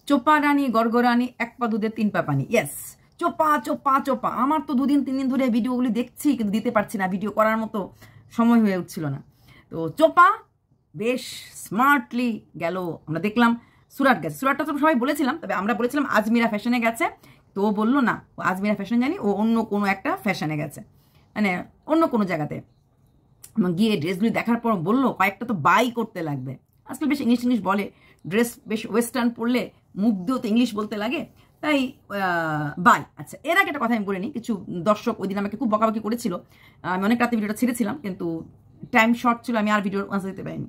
চোপা রানী গড়গড়ানি, এক পা দুধে তিন পা পানি। ইয়েস, চোপা চোপা চোপা। আমার তো 2-3 দিন ধরে ভিডিওগুলি দেখছি, কিন্তু দিতে পারছি না, ভিডিও করার মতো সময় হয়ে উঠছিল না। তো চোপা বেশ স্মার্টলি গেল, আমরা দেখলাম সুরাট গেছে। সুরাটটা তো সবাই বলেছিলাম, তবে আমরা বলেছিলাম আজমিরা ফ্যাশনে গেছে। তো ও বললো না, ও আজমিরা ফ্যাশন জানি, ও অন্য কোনো একটা ফ্যাশনে গেছে, মানে অন্য কোনো জায়গাতে গিয়ে ড্রেসগুলি দেখার পর বললো কয়েকটা তো বাই করতে লাগবে। আজকাল বেশ ইংলিশ বলে, ড্রেস বেশ ওয়েস্টার্ন পরলে মুখ দিয়েও তো ইংলিশ বলতে লাগে, তাই বাই। আচ্ছা, এর আগে একটা কথা আমি বলে নিই, কিছু দর্শক ওই দিন আমাকে খুব বকাবকি করেছিল। আমি অনেক রাতে ভিডিওটা ছেড়েছিলাম, কিন্তু টাইম শর্ট ছিল, আমি আর ভিডিও আনসার দিতে পারিনি।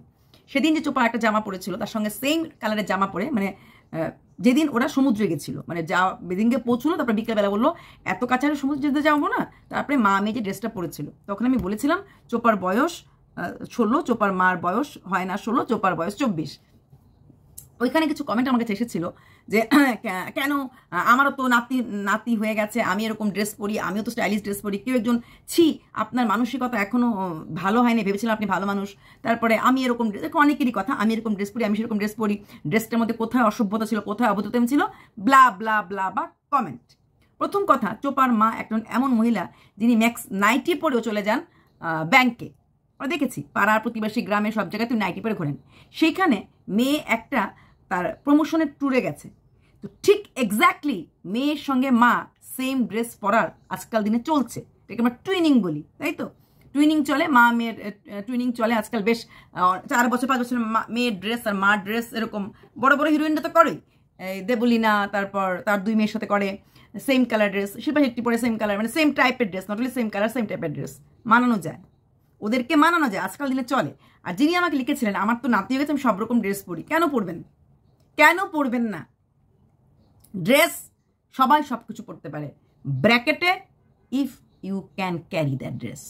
সেদিন যে চোপা একটা জামা পরেছিল, তার সঙ্গে সেম কালারের জামা পরে, মানে যেদিন ওরা সমুদ্রে গেছিল, মানে যেদিনকে পৌঁছলো, তারপরে বিকেলবেলা বললো এত কাছে সমুদ্রে যেতে যাবো না, তারপরে মা মেয়ে যে ড্রেসটা পরেছিল, তখন আমি বলেছিলাম চোপার বয়স 16, চোপার মার বয়স হয় না 16, চোপার বয়স 24। ওইখানে কিছু কমেন্ট আমার কাছে এসেছিল যে কেন আমারও তো নাতি হয়ে গেছে, আমি এরকম ড্রেস পরি, আমিও তো স্টাইলিশ ড্রেস পরি। কেউ একজন, ছি আপনার মানসিকতা এখনো ভালো হয়নি, ভেবেছিলাম আপনি ভালো মানুষ। তারপরে আমি এরকম অনেকেরই কথা, আমি এরকম ড্রেস পরি, আমি সেরকম ড্রেস পরি, ড্রেসটার মধ্যে কোথায় অসভ্যতা ছিল, কোথায় অবধূতম ছিল, ব্লা ব্লা ব্লা বা কমেন্ট। প্রথম কথা, চোপার মা একজন এমন মহিলা যিনি নাইটি পরেও চলে যান ব্যাংকে। আমরা দেখেছি পাড়ার প্রতিবেশী গ্রামে সব জায়গায় তুমি নাইটি পরে ঘোরেন। সেইখানে মেয়ে একটা তার প্রমোশনের ট্যুরে গেছে, তো ঠিক এক্স্যাক্টলি মেয়ের সঙ্গে মা সেম ড্রেস পরার আজকাল দিনে চলছে, এটাকে আমরা টুইনিং বলি, তাই তো? টুইনিং চলে, মা মেয়ের টুইনিং চলে আজকাল বেশ 4 বছর 5 বছর মেয়ের ড্রেস আর মার ড্রেস, এরকম বড় বড় হিরোইনরা তো করেই। দেবলীনা, তারপর তার 2 মেয়ের সাথে করে same colour dress, Shilpa Shetty পরে সেম কালার, মানে সেম টাইপের dress, not only same colour, same টাইপের ড্রেস মানানো যায়, ওদেরকে মানানো যায়, আজকাল দিনে চলে। আর যিনি আমাকে লিখেছিলেন আমার তো নাতি হয়ে গেছে, আমি সব রকম ড্রেস পরি, কেন পরবেন? কেন পরবেন না? ড্রেস সবাই সব কিছু পরতে পারে, ব্র্যাকেটে if you can carry that dress.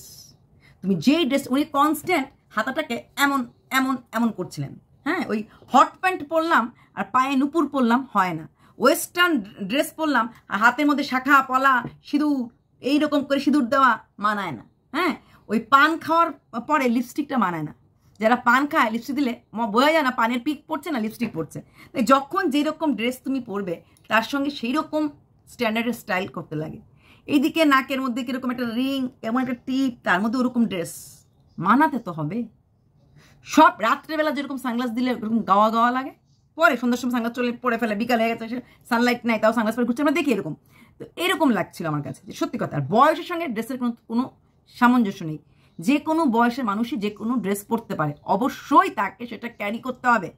তুমি যেই ড্রেস, উনি কনস্ট্যান্ট হাতাটাকে এমন এমন এমন করছিলেন, হ্যাঁ, ওই হট প্যান্ট পরলাম আর পায়ে নুপুর পরলাম হয় না, ওয়েস্টার্ন ড্রেস পরলাম আর হাতের মধ্যে শাখা পলা সিঁদুর এইরকম করে সিঁদুর দেওয়া মানায় না, হ্যাঁ, ওই পান খাওয়ার পরে লিপস্টিকটা মানায় না। যারা পান খায় লিপস্টিক দিলে বোঝা যায় না পানের পিক পড়ছে না লিপস্টিক পড়ছে। তাই যখন যেরকম ড্রেস তুমি পরবে তার সঙ্গে সেই রকম স্ট্যান্ডার্ডের স্টাইল করতে লাগে। এইদিকে নাকের মধ্যে কীরকম একটা রিং, এমন একটা টিপ, তার মধ্যে ওরকম ড্রেস মানাতে তো হবে। সব রাত্রেবেলা যেরকম সানগ্লাস দিলে ওরকম গাওয়া গাওয়া লাগে, পরে সন্ধ্যার সময় সানগ্লাস চলে পরে ফেলে, বিকাল হয়ে গেছে সানলাইট নাই তাও সানগ্লাস পরে ঘুরছে, আমরা দেখি এরকম। তো এরকম লাগছিল আমার কাছে, সত্যি কথা। আর বয়সের সঙ্গে ড্রেসের কোনো সামঞ্জস্য নেই। যে কোনো বয়সের মানুষই যে কোনো ড্রেস পরতে পারে, অবশ্যই তাকে সেটা ক্যারি করতে হবে।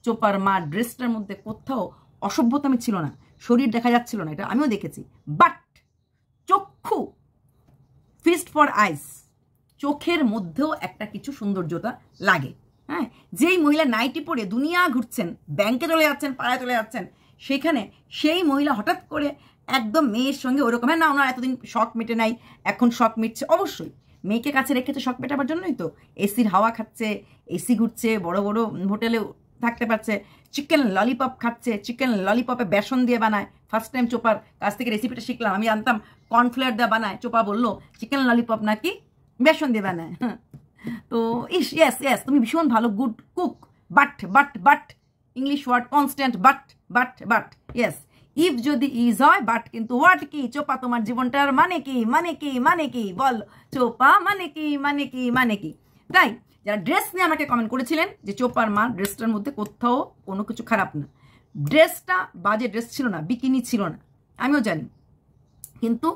চোপার মা ড্রেসটার মধ্যে কোথাও অসভ্যতামি ছিল না, শরীর দেখা যাচ্ছিল না, এটা আমিও দেখেছি। বাট চক্ষু, ফিস্ট ফর আইস, চোখের মধ্যেও একটা কিছু সৌন্দর্যতা লাগে, হ্যাঁ। যেই মহিলা নাইটি পরে দুনিয়া ঘুরছেন, ব্যাংকে চলে যাচ্ছেন, পাড়ায় চলে যাচ্ছেন, সেখানে সেই মহিলা হঠাৎ করে একদম মেয়ের সঙ্গে ওরকম, হ্যাঁ না ওনার এতদিন শখ মেটে নাই, এখন শখ মিটছে, অবশ্যই মেয়েকে কাছে রেখেছে শখ মেটাবার জন্যই তো। এসির হাওয়া খাচ্ছে, এসি ঘুরছে, বড় বড় হোটেলে থাকতে পারছে, চিকেন ললিপপ খাচ্ছে, চিকেন ললিপপে বেসন দিয়ে বানায়। ফার্স্ট টাইম চোপার কাছ থেকে রেসিপিটা শিখলাম, আমি জানতাম কর্নফ্লাওয়ার দিয়ে বানায়, চোপা বললো চিকেন ললিপপ নাকি বেসন দিয়ে বানায়। তো ইয়েস তুমি ভীষণ ভালো, good cook, but English word constant, but yes, if যদি ইজ হয়, বাট কিন্তু ওয়ার্ড কি? চোপা তোমার জীবনটার মানে কি বল চোপা, মানে কি? তাই যারা ড্রেস নিয়ে আমাকে কমেন্ট করেছিলেন যে চোপার মা ড্রেসটার মধ্যে কোথাও কোনো কিছু খারাপ না, ড্রেসটা বাজে ড্রেস ছিল না, বিকিনি ছিল না, আমিও জানি, কিন্তু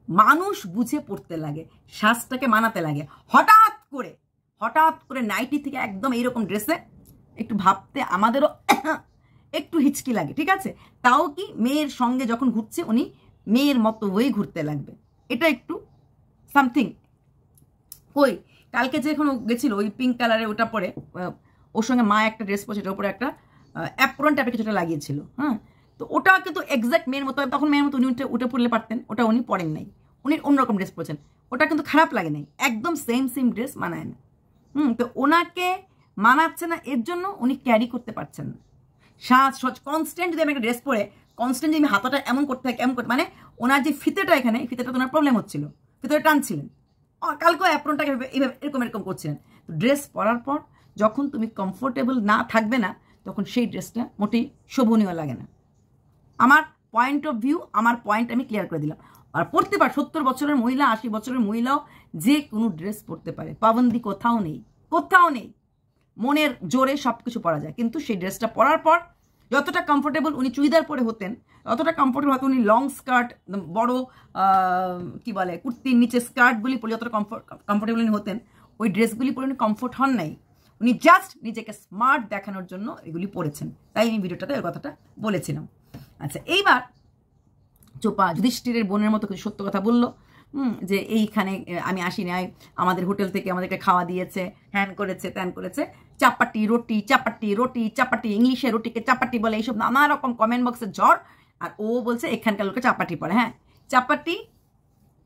মানুষ বুঝে পড়তে লাগে, শ্বাসটাকে মানাতে লাগে। হঠাৎ করে নাইটি থেকে একদম এইরকম ড্রেসে একটু ভাবতে আমাদেরও একটু হিচকি লাগে, ঠিক আছে? তাও কি মেয়ের সঙ্গে যখন ঘুরছে উনি মেয়ের মতো হয়ে ঘুরতে লাগবে, এটা একটু সামথিং। ওই কালকে যখন গেছিল ওই পিঙ্ক কালারে ওটা পরে, ওর সঙ্গে মা একটা ড্রেস পরেছে, ওটার উপরে একটা অ্যাপ্রন টাইপের কিছুটা লাগিয়েছিল, হ্যাঁ, তো ওটা কিন্তু এক্স্যাক্ট মেয়ের মতো। তখন মেয়ের মতো উনি উঠে পড়লে পারতেন, ওটা উনি পরেন নাই, উনি অন্যরকম ড্রেস পরেছেন, ওটা কিন্তু খারাপ লাগে নাই, একদম সেম ড্রেস মানায় না। তো ওনাকে মানাচ্ছে না, এর জন্য উনি ক্যারি করতে পারছেন না। কনস্ট্যান্ট যদি আমি একটা ড্রেস পরে কনস্ট্যান্ট যদি আমি হাতাটা এমন করতে হয়, কেমন করতে, মানে ওনার যে ফিতেটা এখানে, ফিতেটা তো ওনার প্রবলেম হচ্ছিল, ফিতেটা টানছিলেন, কালকেও অ্যাপ্রনটাকে এরকম করছিলেন। তো ড্রেস পরার পর যখন তুমি কমফোর্টেবল না থাকবে না, তখন সেই ড্রেসটা মোটেই শোভনীয় লাগে না। আমার পয়েন্ট অফ ভিউ, আমার পয়েন্ট আমি ক্লিয়ার করে দিলাম। আর পড়তে পারে 70 বছরের মহিলা, 80 বছরের মহিলাও যে কোনো ড্রেস পরতে পারে, পাবন্দি কোথাও নেই, কোথাও নেই। মনের জোরে সব কিছু পরা যায়, কিন্তু সেই ড্রেসটা পরার পর যতটা কমফোর্টেবল উনি চুড়িদার পরে হতেন, ততটা কমফোর্টেবল হয়তো উনি লং স্কার্ট, বড় কি বলে কুর্তির নিচে স্কার্টগুলি পরে যতটা কমফোর্টেবল উনি হতেন, ওই ড্রেসগুলি পরে উনি কমফোর্ট হন নাই। উনি জাস্ট নিজেকে স্মার্ট দেখানোর জন্য এগুলি পরেছেন, তাই আমি ভিডিওটাতে ওই কথাটা বলেছিলাম। আচ্ছা, এইবার চোপা যুধিষ্ঠিরের বোনের মতো কিছু সত্য কথা বললো, যে এইখানে আমি আসি নাই, আমাদের হোটেল থেকে আমাদেরকে খাওয়া দিয়েছে, হ্যান করেছে, ত্যান করেছে, চাপাটি রুটি, চাপাটি রুটি, চাপাটি, ইংলিশে রুটিকে চাপাটি বলে, এইসব নানা রকম কমেন্ট বক্সের ঝড়। আর ও বলছে এখানকার লোকে চাপাটি পড়ে। হ্যাঁ, চাপাটি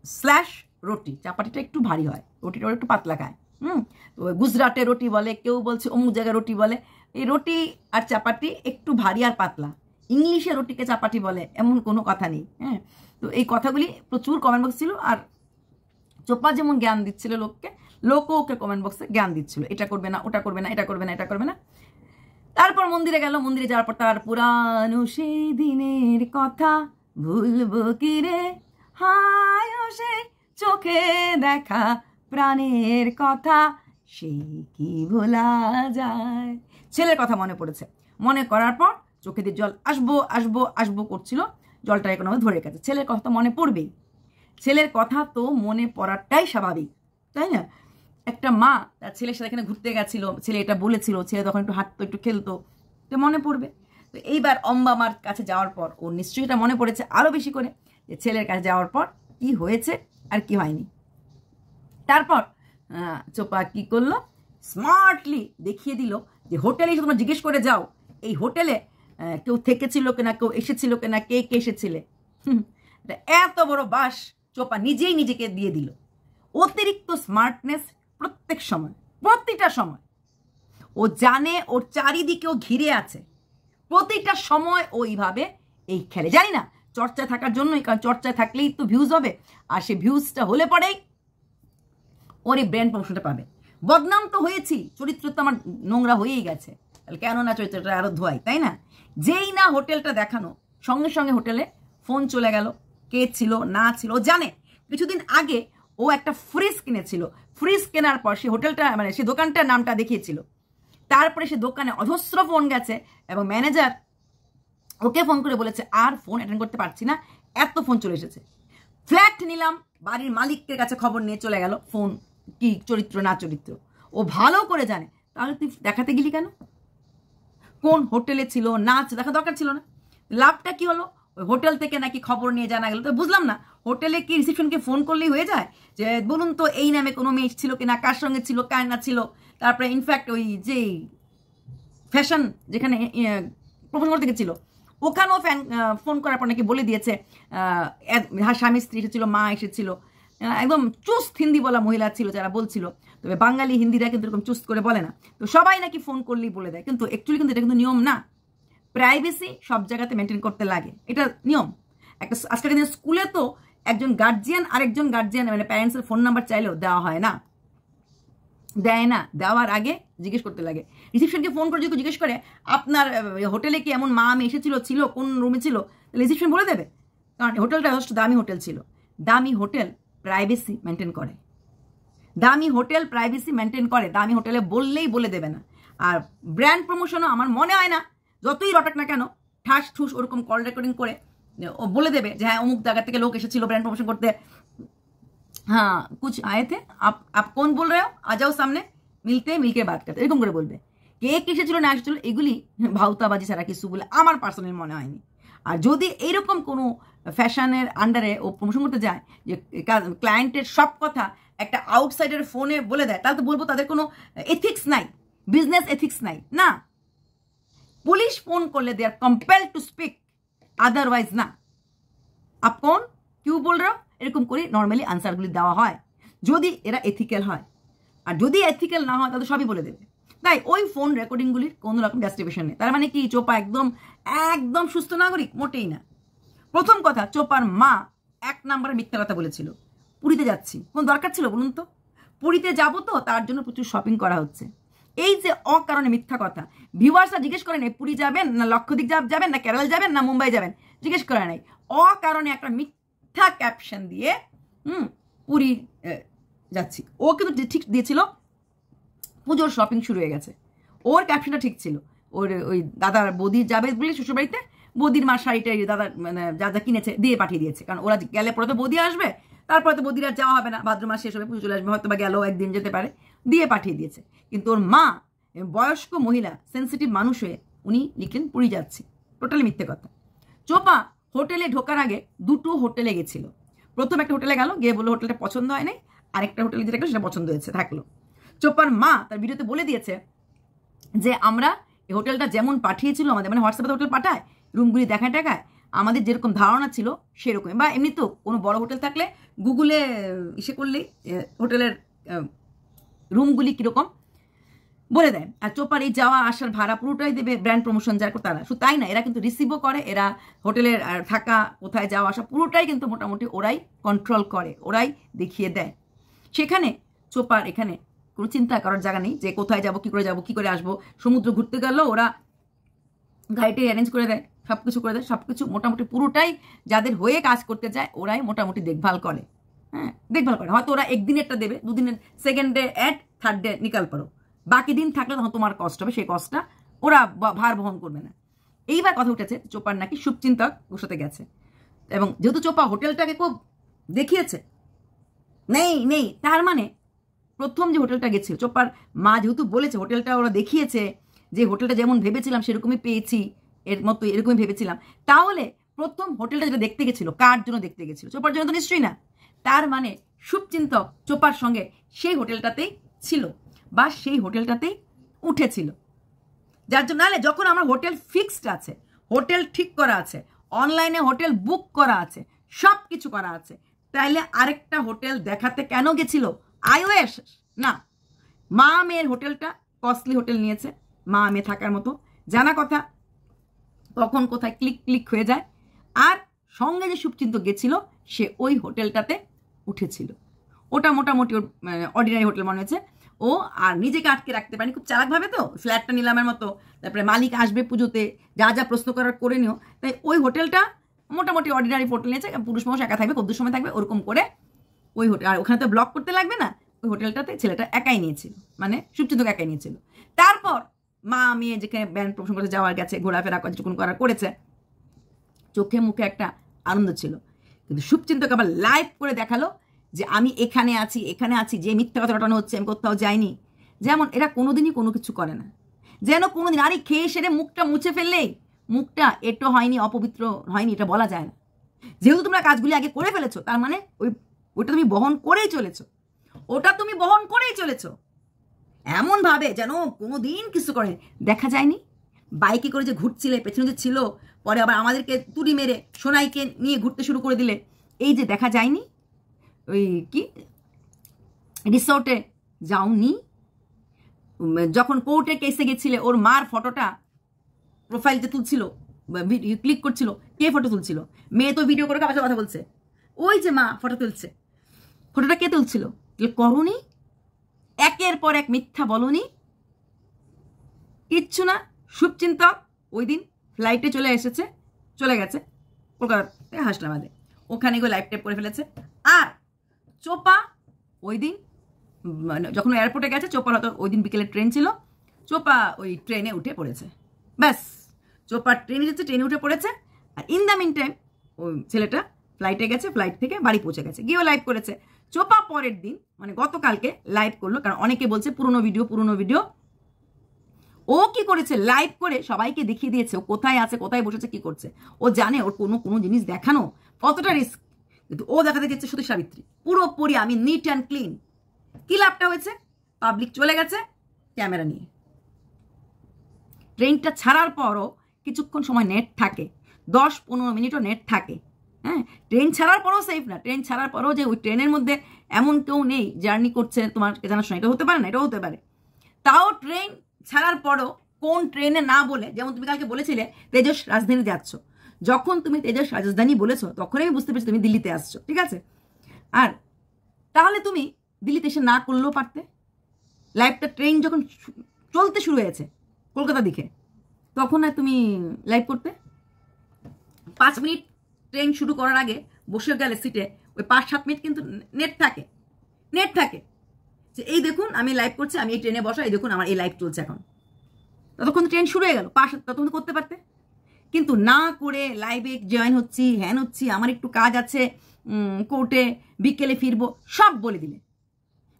স্ল্যাশ রুটি, চাপাটিটা একটু ভারী হয়, রুটিটা একটু পাতলা খায়। তো গুজরাটে রুটি বলে, কেউ বলছে অমুক জায়গায় রুটি বলে। এই রুটি আর চাপাটি একটু ভারী আর পাতলা। ইংলিশে রুটিকে চাপাটি বলে এমন কোনো কথা নেই। হ্যাঁ, তো এই কথাগুলি প্রচুর কমেন্ট বক্স ছিল। আর চোপা যেমন জ্ঞান দিচ্ছিল লোককে, লোকও ওকে কমেন্ট বক্সে জ্ঞান দিচ্ছিল, এটা করবে না, ওটা করবে না, এটা করবে না, এটা করবে না। তারপর মন্দিরে গেল, মন্দিরে যাওয়ার পর তার পুরানো সেই দিনের কথা ভুলবো কি রে, হায় সে চোখে দেখা প্রাণের কথা, সেই কি ভোলা যায়। ছেলের কথা মনে পড়েছে, মনে করার পর চোখে দিয়ে জল আসবো আসবো আসবো করছিল, জলটা এরকমভাবে ধরে গেছে। ছেলের কথা তো মনে পড়বেই, ছেলের কথা তো মনে পড়াটাই স্বাভাবিক, তাই না? একটা মা তার ছেলের সাথে এখানে ঘুরতে গেছিল, ছেলে এটা বলেছিল, ছেলে তখন একটু হাঁটতো, একটু খেলতো, তো মনে পড়বে। তো এইবার অম্বা মার কাছে যাওয়ার পর ওর নিশ্চয়ই এটা মনে পড়েছে আরও বেশি করে, যে ছেলের কাছে যাওয়ার পর কি হয়েছে আর কি হয়নি। তারপর চোপা কি করলো, স্মার্টলি দেখিয়ে দিল যে হোটেলে তোমরা জিজ্ঞেস করে যাও এই হোটেলে কেউ থেকেছিল কিনা, কেউ এসেছিল কিনা, কে কে এসেছিলে। এত বড় বাস চোপা নিজেই নিজেকে দিয়ে দিল। অতিরিক্ত স্মার্টনেস প্রত্যেক সময়, প্রতিটা সময় ও জানে ওর চারিদিকেও ঘিরে আছে, প্রতিটা সময় ওইভাবে এই খেলে। জানি না চর্চায় থাকার জন্যই, কারণ চর্চায় থাকলেই তো ভিউজ হবে, আর সেই ভিউজটা হলে পরেই ওর এই ব্র্যান্ড প্রমোশনটা পাবে। বদনাম তো হয়েছি, চরিত্র তো আমার নোংরা হয়েই গেছে, তাহলে কেন না চরিত্রটা আরো ধোয়াই, তাই না? যেই না হোটেলটা দেখানো, সঙ্গে সঙ্গে হোটেলে ফোন চলে গেল, কে ছিল না ছিল জানে। কিছুদিন আগে ও একটা ফ্রিজ কিনেছিল, ফ্রিজ কেনার পর সে হোটেলটা মানে সে দোকানটার নামটা দেখিয়েছিল, তারপরে সে দোকানে অজস্র ফোন গেছে এবং ম্যানেজার ওকে ফোন করে বলেছে আর ফোন অ্যাটেন্ড করতে পারছি না, এত ফোন চলে এসেছে। ফ্ল্যাট নিলাম, বাড়ির মালিকের কাছে খবর নিয়ে চলে গেল, ফোন কি চরিত্র না চরিত্র ও ভালো করে জানে। তাহলে তুই দেখাতে গেলি কেন? কোন হোটেলে ছিল না দেখা দরকার ছিল না। লাভটা কি হলো? ওই হোটেল থেকে নাকি খবর নিয়ে জানা গেল। তো বুঝলাম না, হোটেলে কি রিসেপশনকে ফোন করলেই হয়ে যায় যে বলুন তো এই নামে কোনো মেয়ে ছিল কিনা, কার সঙ্গে ছিল, কার না ছিল। তারপরে ইনফ্যাক্ট ওই যে ফ্যাশন যেখানে প্রমোশন করতে গেছিল ওখানেও ফোন করার পর নাকি বলে দিয়েছে স্বামী স্ত্রী এসেছিল, মা এসেছিল। একদম চুস্ত হিন্দি বলা মহিলা ছিল যারা বলছিল, তবে বাঙালি হিন্দিরা কিন্তু এরকম চুস্ত করে বলে না। তো সবাই নাকি ফোন করলেই বলে দেয়, কিন্তু অ্যাকচুয়ালি কিন্তু এটা কিন্তু নিয়ম না। প্রাইভেসি সব জায়গাতে মেনটেন করতে লাগে, এটা নিয়ম। একটা আজকাল দিনে স্কুলে তো একজন গার্জিয়ান আরেকজন গার্জিয়ান মানে প্যারেন্টসের ফোন নাম্বার চাইলেও দেওয়া হয় না, দেয় না। দেওয়ার আগে জিজ্ঞেস করতে লাগে। রিসেপশনকে ফোন করে যদি জিজ্ঞেস করে আপনার হোটেলে কি এমন মা আমি এসেছিল, ছিল কোন রুমে ছিল, তাহলে রিসেপশন বলে দেবে, কারণ হোটেলটা যথেষ্ট দামি হোটেল ছিল। দামি হোটেল প্রাইভেসি মেনটেন করে, দামি হোটেল প্রাইভেসি মেনটেন করে, দামি হোটেলে বললেই বলে দেবে না। আর ব্র্যান্ড প্রমোশনও আমার মনে হয় না যতই রটাক না কেন ঠাস ঠুস ওরকম কল রেকর্ডিং করে ও বলে দেবে যে হ্যাঁ অমুক জায়গা থেকে লোক এসেছিল ব্র্যান্ড প্রমোশন করতে, हाँ कुछ आए थे आप कौन बोल रहे हो, आ जाओ सामने, मिलके बात करते, এরকম করে বলবে। কে এসেছিল না এসেছিল এগুলি ভাউতাবাজি ছাড়া কিছু বলে আমার পার্সোনালি মনে হয়নি। আর যদি এইরকম কোনো ফ্যাশনের আন্ডারে ও প্রমোশন করতে যায় যে ক্লায়েন্টের সব কথা একটা আউটসাইডার ফোনে বলে দেয়, তাহলে তো বলবো তাদের কোনো এথিক্স নাই, বিজনেস এথিক্স নাই। না, পুলিশ ফোন করলে they are compel to speak, otherwise না। আপ কোন কিউ বল রে, এরকম করে নর্মালি আনসারগুলি দেওয়া হয় যদি এরা এথিক্যাল হয়। আর যদি এথিক্যাল না হয় তাহলে সবই বলে দেবে। তাই ওই ফোন রেকর্ডিংগুলির কোনো রকম জাস্টিফিকেশন নেই। তার মানে কি চোপা একদম একদম সুস্থ নাগরিক? মোটেই না। প্রথম কথা, চোপার মা 1 নম্বরে মিথ্যা কথা বলেছিল। পুরীতে যাচ্ছি, কোন দরকার ছিল বলুন তো? পুরীতে যাবো তো তার জন্য প্রচুর শপিং করা হচ্ছে, এই যে অকারণে মিথ্যা কথা, ভিউয়ার্সরা জিজ্ঞেস করে নাই পুরী যাবেন না লক্ষদ্বীপ যাবেন না কেরল যাবেন না মুম্বাই যাবেন, জিজ্ঞেস করে নাই। অকারণে একটা মিথ্যা ক্যাপশন দিয়ে পুরী যাচ্ছি। ও কিন্তু ঠিক দিয়েছিল পুজোর শপিং শুরু হয়ে গেছে, ওর ক্যাপশনটা ঠিক ছিল। ওর ওই দাদার বৌদি যাবে বলে শ্বশুরবাড়িতে, বৌদির মা শাড়িটা দাদার মানে যা যা কিনেছে দিয়ে পাঠিয়ে দিয়েছে, কারণ ওরা গেলে পরে তো বৌদি আসবে, তারপরে তো বৌদির আর যাওয়া হবে না, ভাদ্র মাস শেষ হবে পুজো চলে আসবে, হয়তো বা গেলেও একদিন যেতে পারে, দিয়ে পাঠিয়ে দিয়েছে। কিন্তু ওর মা বয়স্ক মহিলা, সেন্সিটিভ মানুষ হয়ে উনি লিখলেন পুরী যাচ্ছি, টোটালি মিথ্যে কথা। চোপা হোটেলে ঢোকার আগে দুটো হোটেলে গেছিল। প্রথম একটা হোটেলে গেল, গিয়ে বললো হোটেলটা পছন্দ হয় নাই, আরেকটা হোটেলে যেটা গেলো সেটা পছন্দ হয়েছে, থাকলো। চোপার মা তার ভিডিওতে বলে দিয়েছে যে আমরা এই হোটেলটা যেমন পাঠিয়েছিল আমাদের, মানে হোয়াটসঅ্যাপে হোটেল পাঠায়, রুমগুলি দেখায় টাকায়, আমাদের যেরকম ধারণা ছিল সেরকমই, বা এমনি তো কোনো বড় হোটেল থাকলে গুগলে ইসে করলেই হোটেলের রুমগুলি কীরকম বলে দেয়। আর চোপার এই যাওয়া আসার ভাড়া পুরোটাই দেবে ব্র্যান্ড প্রমোশন যার তারা। শুধু তাই না, এরা কিন্তু রিসিভও করে, এরা হোটেলের থাকা কোথায় যাওয়া আসা পুরোটাই কিন্তু মোটামুটি ওরাই কন্ট্রোল করে, ওরাই দেখিয়ে দেয়। সেখানে চোপার এখানে কোনো চিন্তা করার জায়গা নেই যে কোথায় যাবো, কী করে আসবো। সমুদ্র ঘুরতে গেলেও ওরা গাড়িটি অ্যারেঞ্জ করে দেয়, সব কিছু করে দেয়, সব কিছু মোটামুটি পুরোটাই যাদের হয়ে কাজ করতে যায় ওরাই মোটামুটি দেখভাল করে। হ্যাঁ, দেখভাল করে। হয়তো ওরা একদিনেরটা দেবে, দুদিনের, second day add, third day নিকাল পারো, বাকি দিন থাকলে তখন তোমার কষ্ট হবে, সেই কষ্টটা ওরা ভার বহন করবে না। এইবার কথা উঠেছে চোপার নাকি শুভচিন্তক ওর সাথে গেছে, এবং যেহেতু চোপা হোটেলটাকে খুব দেখিয়েছে, নেই তার মানে প্রথম যে হোটেলটা গেছিল চোপার মা যেহেতু বলেছে হোটেলটা ওরা দেখিয়েছে, যে হোটেলটা যেমন ভেবেছিলাম সেরকমই পেয়েছি, এর মতো এরকমই ভেবেছিলাম, তাহলে প্রথম হোটেলটা যেটা দেখতে গেছিল কার জন্য দেখতে গেছিল? চোপার জন্য তো নিশ্চয়ই না। তার মানে শুভচিন্তক চোপার সঙ্গে সেই হোটেলটাতেই ছিল বা সেই হোটেলটাতেই উঠেছিল, যার জন্য নাহলে যখন আমার হোটেল ফিক্সড আছে, হোটেল ঠিক করা আছে, অনলাইনে হোটেল বুক করা আছে, সব কিছু করা আছে, তাইলে আরেকটা হোটেল দেখাতে কেন গেছিল? আইওএস না, মা মেয়ের হোটেলটা কস্টলি হোটেল নিয়েছে, মা মেয়ে থাকার মতো, জানা কথা কখন কোথায় ক্লিক হয়ে যায়। আর সঙ্গে যে শুভচিন্তক গেছিল সে ওই হোটেলটাতে উঠেছিল, ওটা মোটামুটি ওর অর্ডিনারি হোটেল মনে হয়েছে। ও আর নিজেকে আটকে রাখতে পারেনি, খুব চালাকভাবে তো ফ্ল্যাটটা নিলামের মতো, তারপরে মালিক আসবে পুজোতে, যা যা প্রশ্ন করার করে নিও, তাই ওই হোটেলটা মোটামুটি অর্ডিনারি হোটেল নিয়েছে, পুরুষ মানুষ একা থাকবে, কত সময় থাকবে, ওরকম করে ওই হোটেল, আর ওখানে তো ব্লক করতে লাগবে না, ওই হোটেলটাতে ছেলেটা একাই নিয়েছিল, মানে শুভচিন্তক একাই নিয়েছিল। তারপর মা মেয়ে যেখানে ব্যান্ড প্রমোশন করতে যাওয়ার গেছে, ঘোরাফেরা যেটুকুন করার করেছে, চোখে মুখে একটা আনন্দ ছিল। কিন্তু শুভচিন্তক আবার লাইভ করে দেখালো যে আমি এখানে আছি, যে মিথ্যা কথা রটানো হচ্ছে, আমি কোথাও যাইনি। যেমন এরা কোনোদিনই কোনো কিছু করে না, যেন কোনোদিন আরে খেয়ে সেরে মুখটা মুছে ফেললেই মুখটা এটো হয়নি, অপবিত্র হয়নি, এটা বলা যায় না। যেহেতু তোমরা কাজগুলি আগে করে ফেলেছো, তার মানে ওটা তুমি বহন করেই চলেছো, এমন ভাবে যেন কোনোদিন কিছু করে দেখা যায়নি। বাইকে করে যে ঘুরছিলে, পেছনে যে ছিল, পরে আবার আমাদেরকে তুড়ি মেরে সোনাইকে নিয়ে ঘুরতে শুরু করে দিলে, এই যে দেখা যায়নি, ওই কি রিসোর্টে যাওনি, যখন কোর্টে কেসে গেছিলে ওর মার ফটোটা প্রোফাইলতে তুলছিল, ক্লিক করছিল, কে ফটো তুলছিল? মেয়ে তো ভিডিও করে কাছে কথা বলছে, ওই যে মা ফটো তুলছে, ফটোটা কে তুলছিল? করনি, একের পর এক মিথ্যা বলনি, কিচ্ছু না। শুভচিন্তক ওই দিন ফ্লাইটে চলে গেছে কলকাতাতে হাসনাবাদে, ওখানে গিয়ে লাইভ ট্যাপ করে ফেলেছে। আর চোপা ওই দিন যখন এয়ারপোর্টে গেছে, চোপার হয়তো ওই দিন বিকেলে ট্রেন ছিল, চোপা ওই ট্রেনে উঠে পড়েছে, ব্যাস চোপা ট্রেনে উঠে পড়েছে। আর ইন দ্য মিন টাইম ওই ছেলেটা ফ্লাইটে গেছে, ফ্লাইট থেকে বাড়ি পৌঁছে গেছে, গিয়েও লাইভ করেছে। চোপা পরের দিন মানে গতকালকে লাইভ করলো, কারণ অনেকে বলছে পুরনো ভিডিও। ও কি করেছে? লাইভ করে সবাইকে দেখিয়ে দিয়েছে ও কোথায় আছে, কোথায় বসেছে, কি করছে। ও জানে ওর কোনো জিনিস দেখানো কতটা রিস্ক, কিন্তু ও দেখাতে গেছে সতী সাবিত্রী পুরোপুরি আমি নিট অ্যান্ড ক্লিন। কি লাভটা হয়েছে? পাবলিক চলে গেছে ক্যামেরা নিয়ে। ট্রেনটা ছাড়ার পরও কিছুক্ষণ সময় নেট থাকে, 10-15 মিনিটও নেট থাকে। হ্যাঁ, ট্রেন ছাড়ার পরও সেফ না, ট্রেন ছাড়ার পরও যে ওই ট্রেনের মধ্যে এমন কেউ নেই জার্নি করছে তোমার জানাশোনা, এটা হতে পারে না, এটাও হতে পারে। তাও ট্রেন ছাড়ার পরও কোন ট্রেনে না বলে, যেমন তুমি কালকে বলেছিলে তেজস রাজধানী যাচ্ছ, যখন তুমি তেজস রাজধানী বলেছো তখন আমি বুঝতে পেরেছি তুমি দিল্লিতে আসছো, ঠিক আছে। আর তাহলে তুমি দিল্লিতে এসে না করলেও পারতে, লাইভটা ট্রেন যখন চলতে শুরু হয়েছে কলকাতা দিকে, তখন আর তুমি লাইভ করতে? 5 মিনিট ট্রেন শুরু করার আগে বসে গেলে সিটে ওই 5-7 মিনিট কিন্তু নেট থাকে যে এই দেখুন আমি লাইভ করছি, আমি এই ট্রেনে বসা, এই দেখুন আমার এই লাইভ চলছে এখন। ততক্ষণ ট্রেন শুরু হয়ে গেল, ততক্ষণ করতে পারতে, কিন্তু না করে লাইভে জয়েন হচ্ছি, হ্যান হচ্ছি, আমার একটু কাজ আছে কোর্টে, বিকেলে ফিরবো, সব বলে দিলে।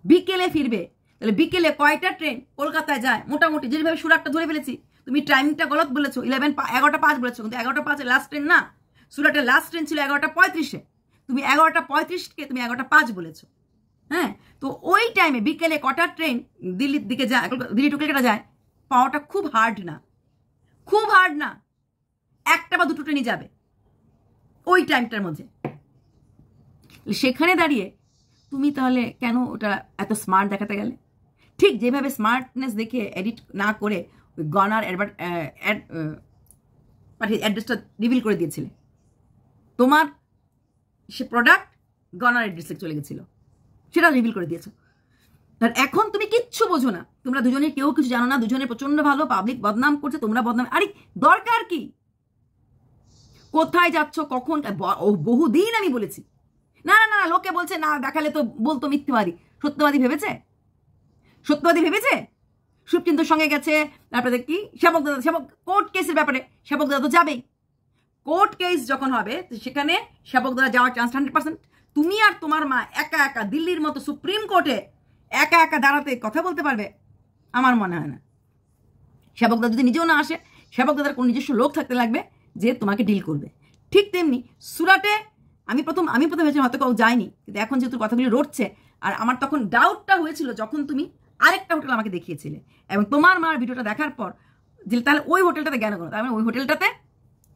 বিকেলে ফিরবে, তাহলে বিকেলে কয়টা ট্রেন কলকাতায় যায়? মোটামুটি যেভাবে সুরাটটা ধরে ফেলেছি, তুমি টাইমটা গলত বলেছো, 11:05 বলেছো, কিন্তু 11:05 লাস্ট ট্রেন না, সুরাটের লাস্ট ট্রেন ছিল 11:35। তুমি 11:35কে তুমি 11:05 বলেছো। হ্যাঁ, তো ওই টাইমে বিকেলে কটা ট্রেন দিল্লির দিকে যায়, দিল্লি টু কলকাতা যায়, পাওয়াটা খুব হার্ড না, একটা বা দুটো ট্রেনই যাবে ওই টাইমটার মধ্যে। সেখানে দাঁড়িয়ে তুমি তাহলে কেন ওটা এত স্মার্ট দেখাতে গেলে? ঠিক যেভাবে স্মার্টনেস দেখে এডিট না করে ওই গনার অ্যাড্রেসটা রিভিল করে দিয়েছিলে, তোমার সে প্রোডাক্ট গনার অ্যাড্রেসে চলে গেছিল, সেটা রিভিল করে দিয়েছো। আর এখন তুমি কিচ্ছু বোঝো না, তোমরা দুজনে কেউ কিছু জানো না, দুজনে প্রচন্ড ভালো, পাবলিক বদনাম করছে, তোমরা বদনাম, আরে দরকার কি? কোথায় যাচ্ছ, কখন? বহুদিন আমি বলেছি না না না, লোকে বলছে না দেখালে তো বলতো মিথ্যেবাদী। সত্যবাদী ভেবেছে? সুপ্রিমকোর্টের সঙ্গে গেছে, তারপরে কি সেবক কোর্ট কেসের ব্যাপারে সেবক দাদা তো যাবেই। কোর্ট কেস যখন হবে সেখানে সেবক দাদা যাওয়ার চান্স 100%। তুমি আর তোমার মা একা একা দিল্লির মতো সুপ্রিম কোর্টে একা একা দাঁড়াতে কথা বলতে পারবে? আমার মনে হয় না। সেবক দাদা যদি নিজেও না আসে, সেবক দাদার কোনো নিজস্ব লোক থাকতে লাগবে যে তোমাকে ডিল করবে। ঠিক তেমনি সুরাটে আমি প্রথম ভেবেছিলাম হয়তো কেউ যায়নি, কিন্তু এখন যেহেতু কথাগুলি রটছে, আর আমার তখন ডাউটটা হয়েছিল যখন তুমি আরেকটা হোটেল আমাকে দেখিয়েছিলে, এবং তোমার মার ভিডিওটা দেখার পর যে তাহলে ওই হোটেলটাতে কেন তার মানে ওই হোটেলটাতে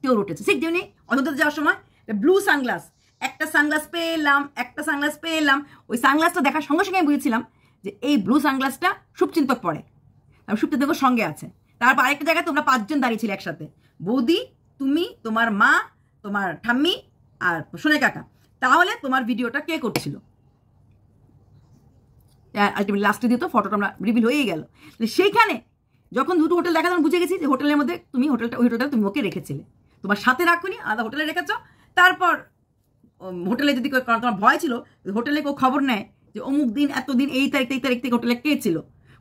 কেউ রটেছে। ঠিক যেমনি অযোধ্যাতে যাওয়ার সময় ব্লু সানগ্লাস, একটা সানগ্লাস পেয়ে এলাম, ওই সানগ্লাসটা দেখার সঙ্গে সঙ্গে আমি বুঝেছিলাম যে এই ব্লু সানগ্লাসটা শুভচিন্তক পরে, শুভচিন্তকের সঙ্গে আছে। তারপর আরেকটা জায়গায় তোমরা 5 জন দাঁড়িয়েছিলে একসাথে, বৌদি, তুমি, তোমার মা, তোমার ঠাম্মি আর সোনে কাকা। তাহলে তোমার ভিডিওটা কে করছিল? আলটিমেটলি লাস্টে দিয়ে তো ফটোটা আমরা রিভিল হয়েই গেল। সেইখানে যখন দুটো হোটেল দেখা তখন বুঝে গেছি যে হোটেলের মধ্যে তুমি ওই হোটেলটা তুমি ওকে রেখেছিলে, তোমার সাথে রাখুনি, আলাদা হোটেলে রেখেছ। তারপর হোটেলে যদি তোমার ভয় ছিল হোটেলে কেউ খবর নেয় যে অমুক দিন এতদিন এই তারিখ থেকে হোটেলে কে ছিল,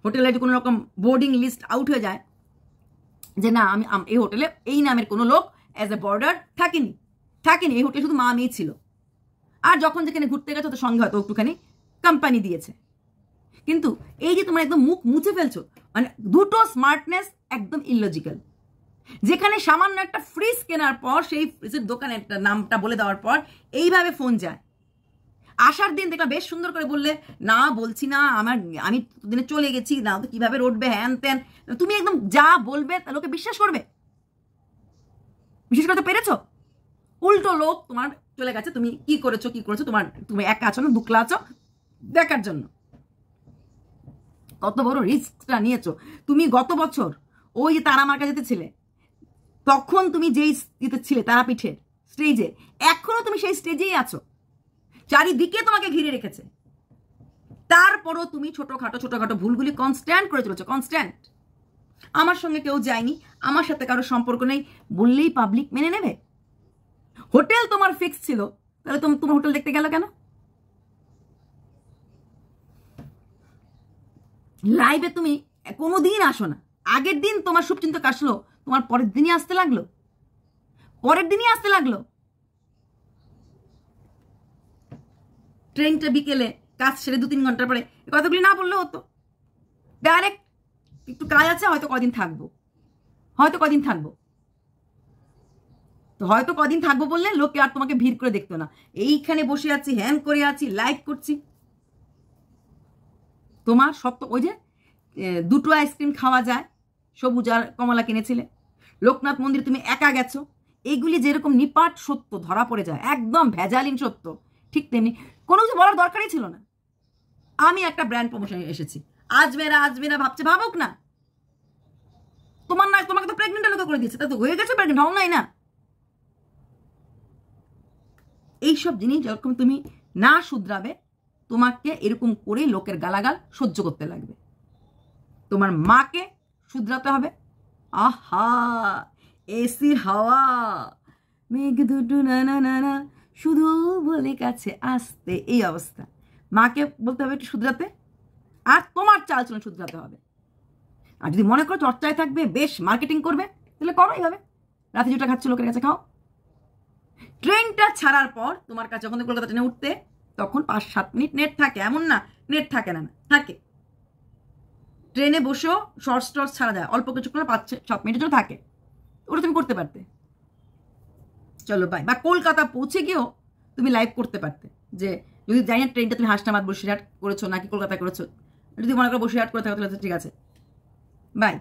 হোটেলে যদি কোনো রকম বোর্ডিং লিস্ট আউট হয়ে যায় যে না আমি এই হোটেলে এই নামের কোনো লোক অ্যাজ এ বর্ডার থাকিনি, এই হোটেলে শুধু মা মেয়ে ছিল, আর যখন যেখানে ঘুরতে গেছো তো সঙ্গে হয়তো একটুখানি কোম্পানি দিয়েছে। কিন্তু এই যে তোমরা একদম মুখ মুছে ফেলছো, মানে দুটো স্মার্টনেস একদম ইললজিক্যাল। যেখানে সামান্য একটা ফ্রিজ কেনার পর সেই ফ্রিজের দোকানের নামটা বলে দেওয়ার পর এইভাবে ফোন যায়। আসার দিন দেখলাম বেশ সুন্দর করে বললে না বলছি না, আমি দিনে চলে গেছি, না তো কিভাবে রটবে হ্যান ত্যান। তুমি একদম যা বলবে তা লোকে বিশ্বাস করবে? বিশ্বাস করতে পেরেছো? উল্টো লোক তোমার চলে গেছে তুমি কি করেছো তুমি একা আছো না দুকলা আছো দেখার জন্য। কত বড় রিস্কটা নিয়েছো তুমি। গত বছর ওই যে তারা মার্কা যেতে ছিলে, তখন তুমি যেই ছিলে তারাপীঠের স্টেজে, এখনো তুমি সেই স্টেজেই আছো, চারিদিকে তোমাকে ঘিরে রেখেছে। তারপরও তুমি ছোটখাটো ভুলগুলি কনস্ট্যান্ট করে চলেছো, কনস্ট্যান্ট। আমার সঙ্গে কেউ যায়নি, আমার সাথে কারো সম্পর্ক নেই বললেই পাবলিক মেনে নেবে? হোটেল তোমার ফিক্স ছিল, তাহলে তোমার হোটেল দেখতে গেল কেন? লাইভে তুমি কোনোদিন আসো না। আগের দিন তোমার শুভচিন্তক আসলো, তোমার পরের দিনই আসতে লাগলো। ট্রেনটা বিকেলে, কাজ সেরে 2-3 ঘন্টার পরে কথাগুলি না বললে হতো। ডাইরেক্ট একটু কাজ আছে, হয়তো কদিন থাকবো, তো হয়তো কদিন থাকবো বললে লোকে আর তোমাকে ভিড় করে দেখতো না। এইখানে বসে আছি, হ্যাং করে আছি, লাইভ করছি। তোমার সব তো ওই যে 2টো আইসক্রিম খাওয়া যায়, সবুজ আর কমলা কিনেছিলে, লোকনাথ মন্দির তুমি একা গেছো, এইগুলি যেরকম নিপাট সত্য ধরা পড়ে যায়, একদম ভেজালিন সত্য, ঠিক তেমনি কোনো কিছু বলার দরকারই ছিল না। আমি একটা ব্র্যান্ড প্রমোশনে এসেছি, আজমেরা ভাবছে, ভাবুক না। তোমাকে তো প্রেগনেন্ট লোকে করে দিয়েছে, তা তো হয়ে গেছে প্রেগনেন্ট, হও নাই না। এইসব জিনিস যখন তুমি না শুধরাবে, তোমাকে এরকম করে লোকের গালাগাল সহ্য করতে লাগবে। তোমার মাকে শুধরাতে হবে। আহা, এসির হাওয়া, মেঘ দুটো না না না না শুধু বলে কাছে আসতে, এই অবস্থা। মাকে বলতে হবে একটু শুধরাতে, আর তোমার চালচলন শুধরাতে হবে। আর যদি মনে করো চর্চায় থাকবে, বেশ মার্কেটিং করবে, তাহলে করো এইভাবে। রাতে যেটা খাচ্ছ লোকের কাছে খাও। ট্রেনটা ছাড়ার পর তোমার কাছে যখন কলকাতা ট্রেনে উঠতে, তখন 5-7 মিনিট নেট থাকে, এমন না নেট থাকে না, থাকে। ট্রেনে বসেও শর্টস টর্টস ছাড়া যায়, অল্প কিছুক্ষণ 5-7 মিনিটের জন্য থাকে, ওটা তুমি করতে পারতে। চলো বাই। বা কলকাতা পৌঁছে গিয়েও তুমি লাইভ করতে পারতে, যে যদি জানি না ট্রেনটা তুমি হাসনাবাদ বসিরহাট করেছো নাকি কলকাতা করেছো, যদি মনে করো বসিরহাট করে থাকো তাহলে ঠিক আছে। বাই।